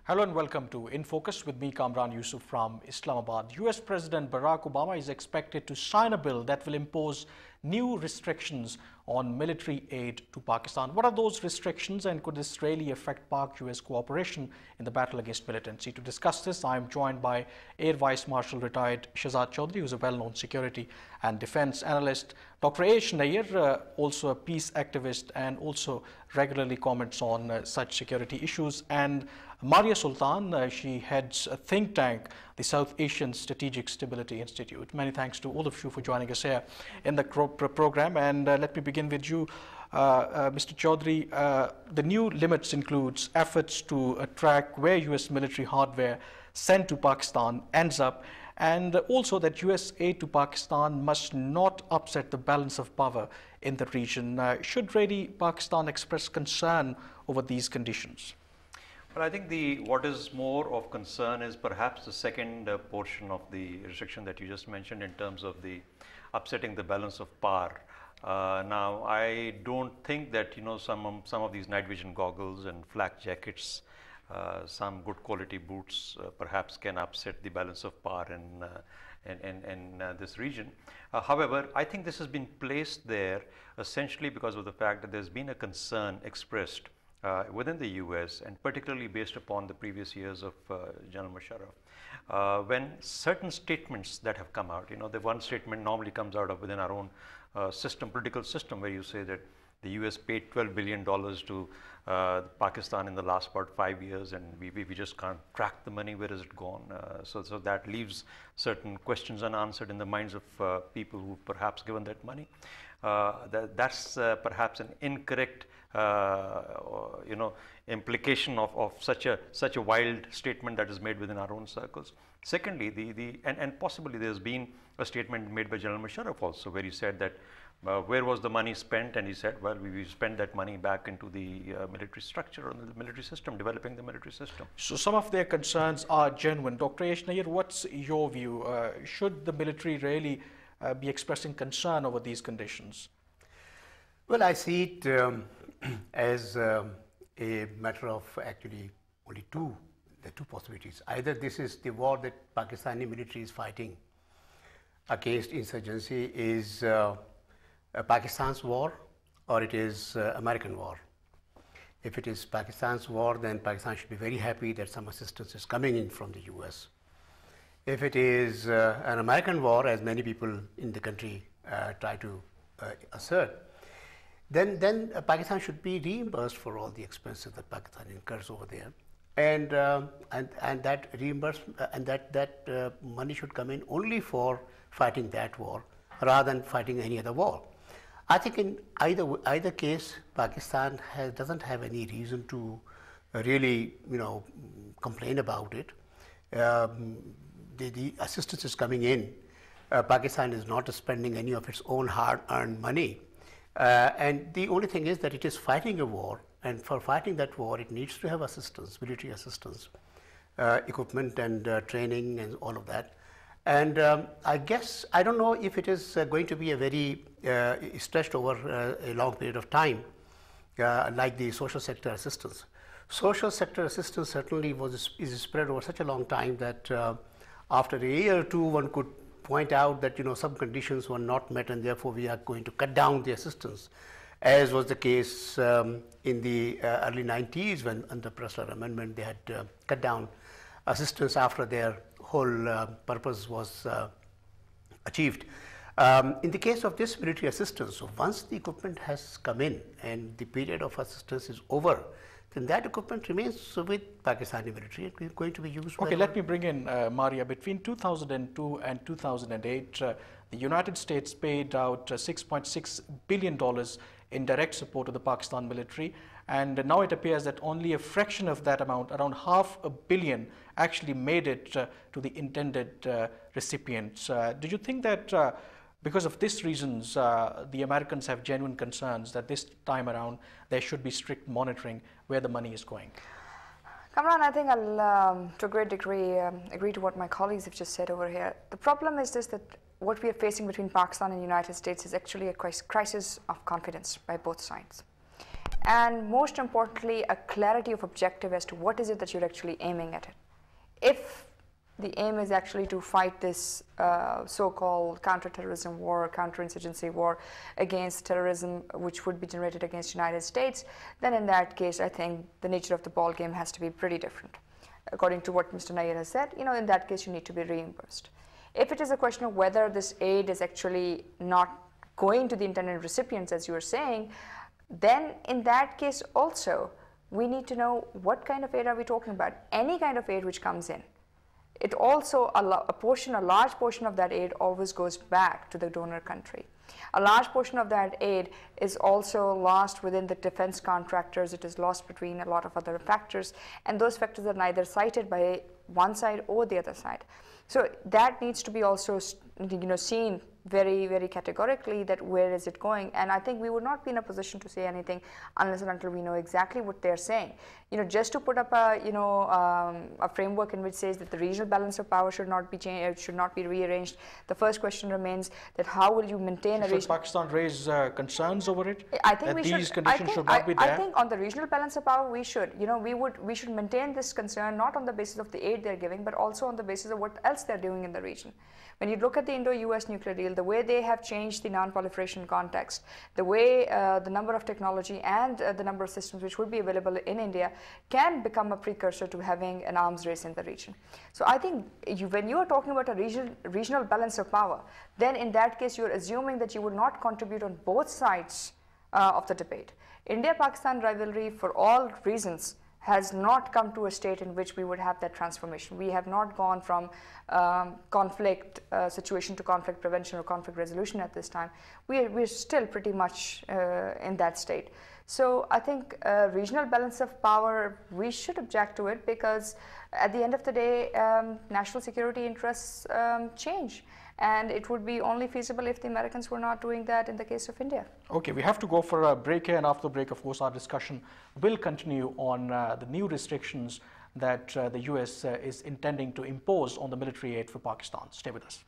Hello and welcome to Infocus with me, Kamran Yousaf from Islamabad. US President Barack Obama is expected to sign a bill that will impose new restrictions on military aid to Pakistan. What are those restrictions, and could this really affect Pak-US cooperation in the battle against militancy? To discuss this, I am joined by Air Vice Marshal retired Shahzad Chaudhry, who is a well-known security and defense analyst, Dr. Aish Nair, also a peace activist and also regularly comments on such security issues, and Maria Sultan, she heads a think tank, the South Asian Strategic Stability Institute. Many thanks to all of you for joining us here in the program. And let me begin with you, Mr. Chaudhry. The new limits includes efforts to track where US military hardware sent to Pakistan ends up, and also that US aid to Pakistan must not upset the balance of power in the region. Should really Pakistan express concern over these conditions? Well, I think what is more of concern is perhaps the second portion of the restriction that you just mentioned in terms of the upsetting the balance of power. Now, I don't think that some of these night vision goggles and flak jackets, some good quality boots, perhaps can upset the balance of power in this region. However, I think this has been placed there essentially because of the fact that there's been a concern expressed within the US, and particularly based upon the previous years of General Musharraf, when certain statements that have come out, the one statement normally comes out of within our own political system, where you say that the US paid $12 billion to Pakistan in the last about 5 years, and we just can't track the money. Where has it gone? So that leaves certain questions unanswered in the minds of people who perhaps given that money. That's perhaps an incorrect implication of such a wild statement that is made within our own circles. Secondly, and possibly there's been a statement made by General Musharraf also, where he said that where was the money spent, and he said, well, we spent that money back into the military structure or the military system, developing the military system. So some of their concerns are genuine. Dr. Aish Nair, what's your view? Should the military really be expressing concern over these conditions? Well, I see it as a matter of actually only two possibilities. Either this is the war that Pakistani military is fighting against insurgency is Pakistan's war, or it is American war. If it is Pakistan's war, then Pakistan should be very happy that some assistance is coming in from the US. If it is an American war, as many people in the country try to assert, then Pakistan should be reimbursed for all the expenses that Pakistan incurs over there, and that reimbursement and that money should come in only for fighting that war rather than fighting any other war. I think in either case, Pakistan doesn't have any reason to really complain about it. The assistance is coming in. Pakistan is not spending any of its own hard-earned money. And the only thing is that it is fighting a war, and for fighting that war, it needs to have assistance, military assistance, equipment and training and all of that. And I guess, I don't know if it is going to be a very stretched over a long period of time, like the social sector assistance. Social sector assistance certainly is spread over such a long time that after a year or two, one could point out that some conditions were not met, and therefore we are going to cut down the assistance, as was the case in the early 90s when under Pressler Amendment they had cut down assistance after their whole purpose was achieved. In the case of this military assistance, so once the equipment has come in and the period of assistance is over, then that equipment remains with Pakistani military. It is going to be used. Okay, let me bring in Maria. Between 2002 and 2008, the United States paid out $6.6 billion in direct support to the Pakistan military, and now it appears that only a fraction of that amount, around $500 million, actually made it to the intended recipients. Do you think that because of these reasons, the Americans have genuine concerns that this time around there should be strict monitoring where the money is going? Kamran, I think I'll to a great degree agree to what my colleagues have just said over here. The problem is this, that what we are facing between Pakistan and the United States is actually a crisis of confidence by both sides. and most importantly, a clarity of objective as to what is it that you're actually aiming at it. If the aim is actually to fight this so-called counterterrorism war, counterinsurgency war against terrorism, which would be generated against the United States, then in that case, I think the nature of the ball game has to be pretty different. According to what Mr. Nair has said, in that case, you need to be reimbursed. If it is a question of whether this aid is actually not going to the intended recipients, as you were saying, then in that case also, we need to know what kind of aid are we talking about. Any kind of aid which comes in, it also, a large portion of that aid always goes back to the donor country. A large portion of that aid is also lost within the defense contractors. It is lost between a lot of other factors, and those factors are neither cited by one side or the other side. So that needs to be also seen very, very categorically, that where is it going. And I think we would not be in a position to say anything unless and until we know exactly what they're saying. Just to put up a framework in which says that the regional balance of power should not be changed, should not be rearranged. The first question remains that how will you maintain Should Pakistan raise concerns over it? I think that these conditions should not be there? I think on the regional balance of power, we should. We should maintain this concern not on the basis of the aid they're giving, but also on the basis of what else they're doing in the region. When you look at the Indo-US nuclear deal, the way they have changed the non-proliferation context, the way the number of technology and the number of systems which would be available in India can become a precursor to having an arms race in the region. So I think when you are talking about a regional balance of power, then in that case you're assuming that you would not contribute on both sides of the debate. India-Pakistan rivalry, for all reasons, has not come to a state in which we would have that transformation. We have not gone from conflict situation to conflict prevention or conflict resolution at this time. We're still pretty much in that state. So I think regional balance of power, we should object to it, because at the end of the day, national security interests change. And it would be only feasible if the Americans were not doing that in the case of India. Okay, we have to go for a break here, and after the break, of course, our discussion will continue on the new restrictions that the US is intending to impose on the military aid for Pakistan. Stay with us.